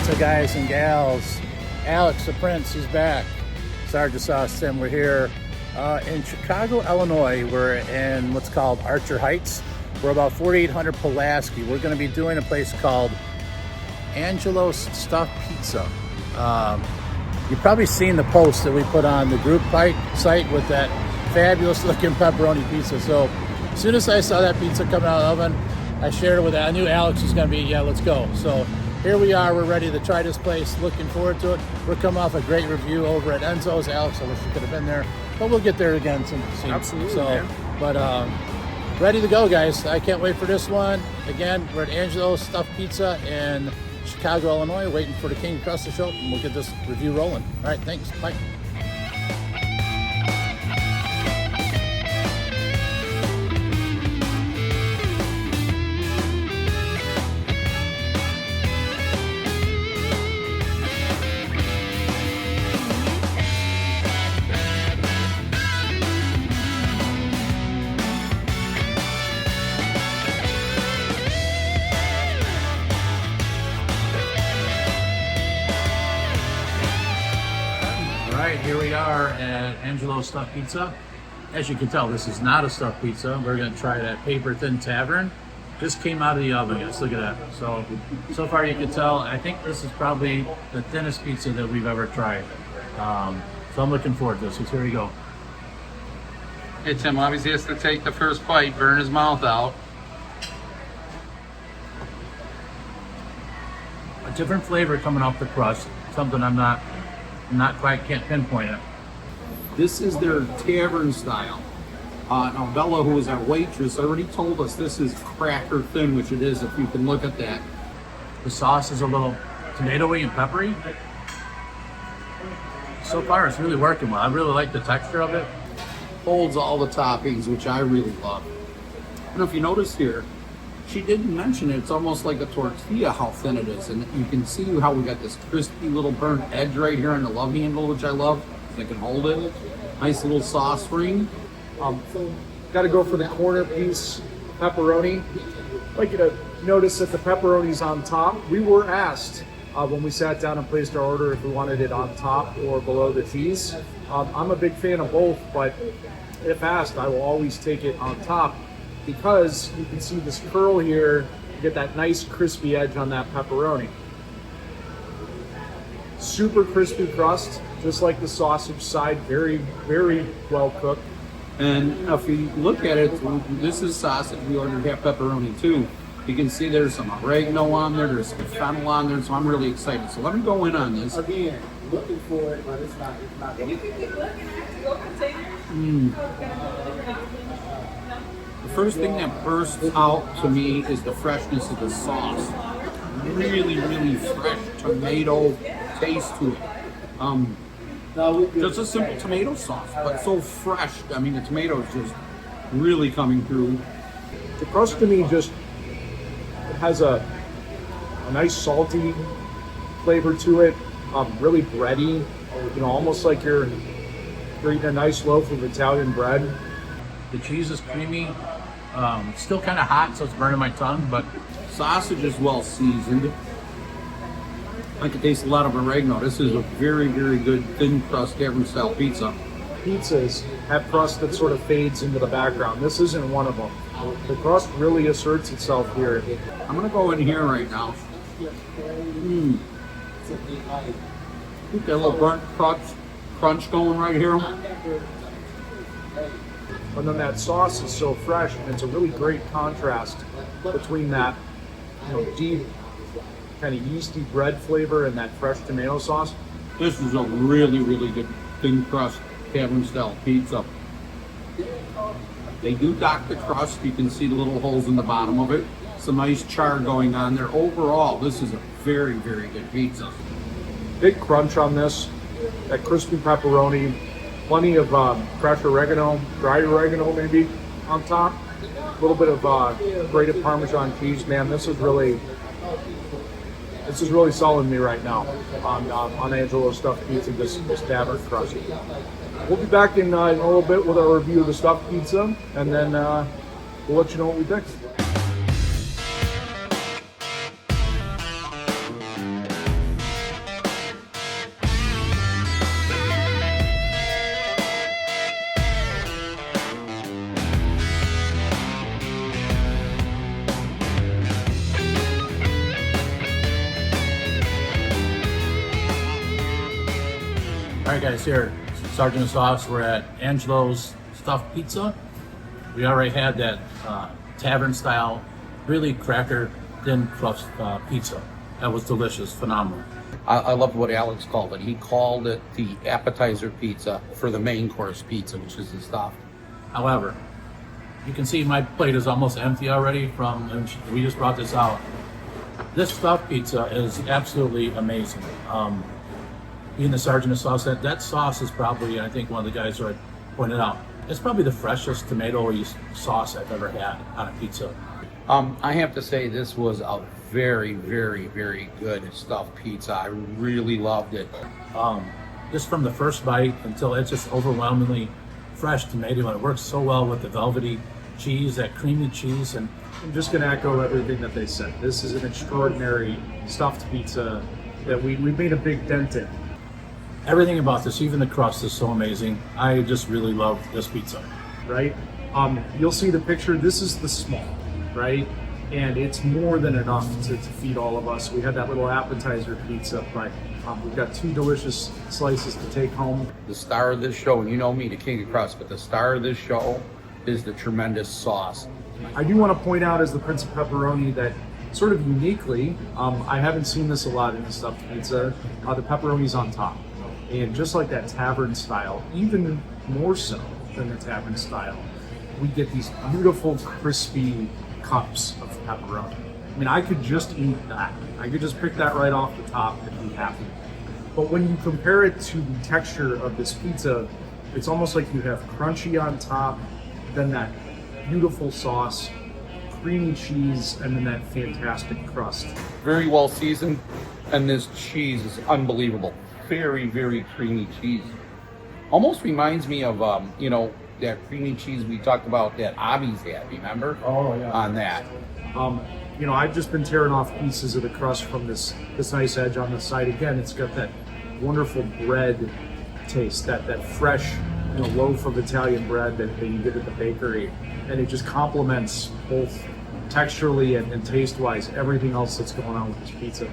pizza guys and gals. Alex the Prince, he's back. Sergeant Sauce Tim, we're here in Chicago, Illinois. We're in what's called Archer Heights. We're about 4800 Pulaski. We're going to be doing a place called Angelo Stuffed Pizza. You've probably seen the post that we put on the group site with that fabulous looking pepperoni pizza. So as soon as I saw that pizza coming out of the oven, I shared it with I knew Alex was going to be, yeah, let's go. So here we are. We're ready to try this place. Looking forward to it. We're coming off a great review over at Enzo's. Alex, I wish you could have been there, but we'll get there again soon. Absolutely, so, man. But ready to go, guys. I can't wait for this one. Again, we're at Angelo's Stuffed Pizza in Chicago, Illinois, waiting for the King Crust to show up, and we'll get this review rolling. All right, thanks. Bye. Alright, here we are at Angelo's Stuffed Pizza. As you can tell, this is not a stuffed pizza. We're going to try that paper thin Tavern. Just came out of the oven, guys. Look at that. So far you can tell, I think this is probably the thinnest pizza that we've ever tried. So I'm looking forward to this. So here we go. Hey, Tim obviously has to take the first bite, burn his mouth out. A different flavor coming off the crust. Something I'm not quite, can't pinpoint it. This is their tavern style. Now Bella, who is our waitress, already told us this is cracker thin, which it is if you can look at that. The sauce is a little tomatoey and peppery. So far it's really working well. I really like the texture of it. Holds all the toppings, which I really love. And if you notice here, she didn't mention it. It's almost like a tortilla, how thin it is. And you can see how we got this crispy little burnt edge right here on the love handle, which I love. They can hold it. Nice little sauce ring. Got to go for the corner piece pepperoni. I'd like you to notice that the pepperoni's on top. We were asked when we sat down and placed our order if we wanted it on top or below the cheese. I'm a big fan of both, but if asked, I will always take it on top because you can see this curl here. You get that nice crispy edge on that pepperoni. Super crispy crust, just like the sausage side. Very, very well cooked. And if you look at it, this is sausage. We ordered half pepperoni too. You can see there's some oregano on there. There's some fennel on there. So I'm really excited. So let me go in on this. Again, looking for it, but it's not. You can keep looking. Go continue. The first thing that bursts out to me is the freshness of the sauce. Really, really fresh tomato taste to it. Just a simple tomato sauce, but so fresh. I mean, the tomato is just really coming through. The crust to me just has a nice salty flavor to it. Really bready, almost like you're eating a nice loaf of Italian bread. The cheese is creamy. Still kind of hot, so it's burning my tongue, but Sausage is well seasoned. I can taste a lot of oregano. This is a very, very good thin crust tavern style pizza. Pizzas have crust that sort of fades into the background. This isn't one of them. The crust really asserts itself here. I'm gonna go in here right now. Get that little burnt crunch going right here. And then that sauce is so fresh, and it's a really great contrast between that, deep, kind of yeasty bread flavor and that fresh tomato sauce. This is a really, really good thin crust tavern style pizza. They do dock the crust. You can see the little holes in the bottom of it. Some nice char going on there. Overall, this is a very, very good pizza. Big crunch on this, that crispy pepperoni, plenty of fresh oregano, dried oregano maybe on top. A little bit of grated Parmesan cheese. Man, this is really selling me right now on Angelo's Stuffed Pizza, this Tavern crust. We'll be back in a little bit with our review of the stuffed pizza, and then we'll let you know what we think. All right, guys, here, Sergeant Sauce. We're at Angelo's Stuffed Pizza. We already had that Tavern style, really cracker thin crust pizza. That was delicious, phenomenal. I loved what Alex called it. He called it the appetizer pizza for the main course pizza, which is the stuffed. However, you can see my plate is almost empty already and we just brought this out. This stuffed pizza is absolutely amazing. Being the Sergeant of Sauce, that sauce is probably, I think one of the guys already pointed out, it's probably the freshest tomato sauce I've ever had on a pizza. I have to say this was a very, very, very good stuffed pizza. I really loved it. Just from the first bite until it's just overwhelmingly fresh tomato, and it works so well with the velvety cheese, that creamy cheese. And I'm just going to echo everything that they said. This is an extraordinary stuffed pizza that we made a big dent in. everything about this, even the crust, is so amazing. I just really love this pizza. Right? You'll see the picture. This is the small, right? And it's more than enough to feed all of us. We had that little appetizer pizza, but we've got 2 delicious slices to take home. The star of this show, and you know me, the king of crust, but the star of this show is the tremendous sauce. I do want to point out as the Prince of Pepperoni that sort of uniquely, I haven't seen this a lot in the stuffed pizza, the pepperoni's on top. And just like that Tavern style, even more so than the Tavern style, we get these beautiful crispy cups of pepperoni. I mean, I could just eat that. I could just pick that right off the top and be happy. But when you compare it to the texture of this pizza, it's almost like you have crunchy on top, then that beautiful sauce, creamy cheese, and then that fantastic crust. Very well seasoned, and this cheese is unbelievable. Very, very creamy cheese. Almost reminds me of, that creamy cheese we talked about that Abby's had, remember? Oh, yeah. On that. I've just been tearing off pieces of the crust from this nice edge on the side. Again, it's got that wonderful bread taste, that fresh, loaf of Italian bread that you get at the bakery, and it just complements both texturally and taste-wise everything else that's going on with this pizza.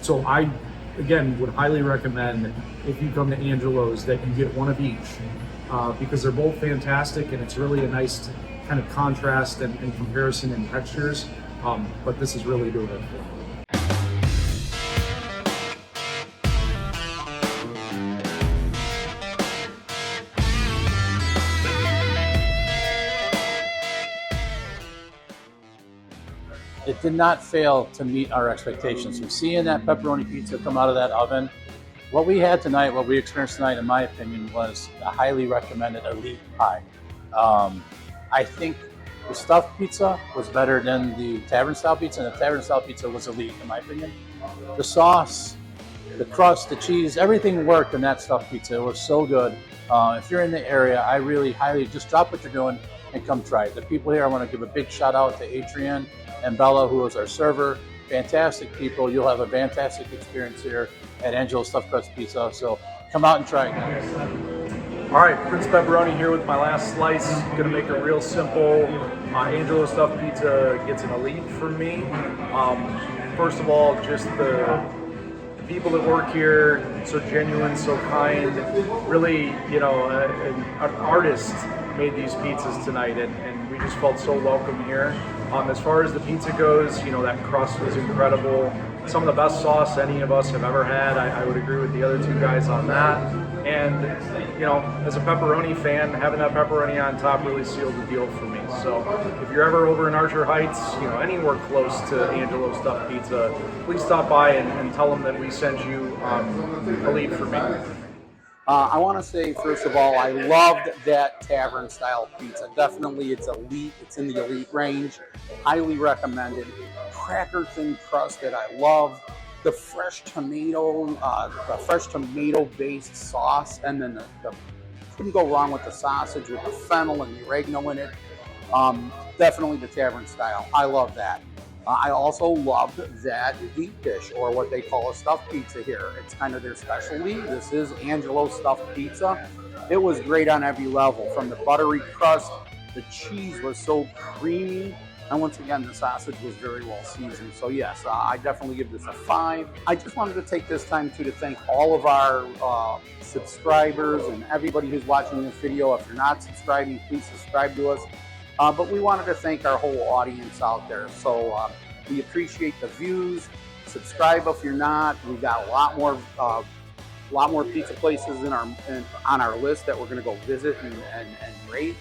So I, again, would highly recommend if you come to Angelo's that you get one of each, because they're both fantastic, and it's really a nice kind of contrast and comparison in textures. But this is really doing it for me. It did not fail to meet our expectations. From seeing that pepperoni pizza come out of that oven, what we had tonight, what we experienced tonight, in my opinion, was a highly recommended elite pie. I think the stuffed pizza was better than the Tavern style pizza, and the Tavern style pizza was elite, in my opinion. The sauce, the crust, the cheese, everything worked in that stuffed pizza. It was so good. If you're in the area, I really highly just drop what you're doing and come try it. The people here, I want to give a big shout out to Adrian and Bella, who was our server. Fantastic people. You'll have a fantastic experience here at Angelo's Stuffed Crust Pizza. So come out and try it, guys. All right, Prince Pepperoni here with my last slice. Gonna make it real simple. Angelo Stuffed Pizza gets an elite from me. First of all, just the people that work here, so genuine, so kind. Really, an artist made these pizzas tonight, and we just felt so welcome here. As far as the pizza goes, that crust was incredible. Some of the best sauce any of us have ever had. I would agree with the other 2 guys on that. And, as a pepperoni fan, having that pepperoni on top really sealed the deal for me. So if you're ever over in Archer Heights, anywhere close to Angelo's Stuffed Pizza, please stop by and tell them that we sent you a lead for me. I want to say, first of all, I loved that Tavern style pizza. Definitely, it's elite. It's in the elite range. Highly recommended. Cracker thin crust that I love. The fresh tomato, based sauce, and then the couldn't go wrong with the sausage with the fennel and the oregano in it. Definitely the Tavern style. I love that. I also loved that deep dish, or what they call a stuffed pizza here. It's kind of their specialty. This is Angelo's Stuffed Pizza. It was great on every level. From the buttery crust, the cheese was so creamy. And once again, the sausage was very well seasoned. So yes, I definitely give this a 5. I just wanted to take this time to thank all of our subscribers and everybody who's watching this video. If you're not subscribing, please subscribe to us. But we wanted to thank our whole audience out there. So we appreciate the views. Subscribe if you're not. We got a lot more pizza places on our list that we're going to go visit and rate.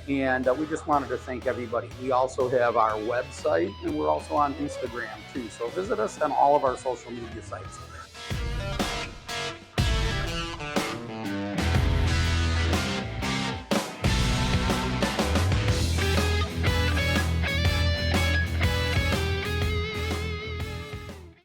And we just wanted to thank everybody. We also have our website, and we're also on Instagram too. So visit us on all of our social media sites.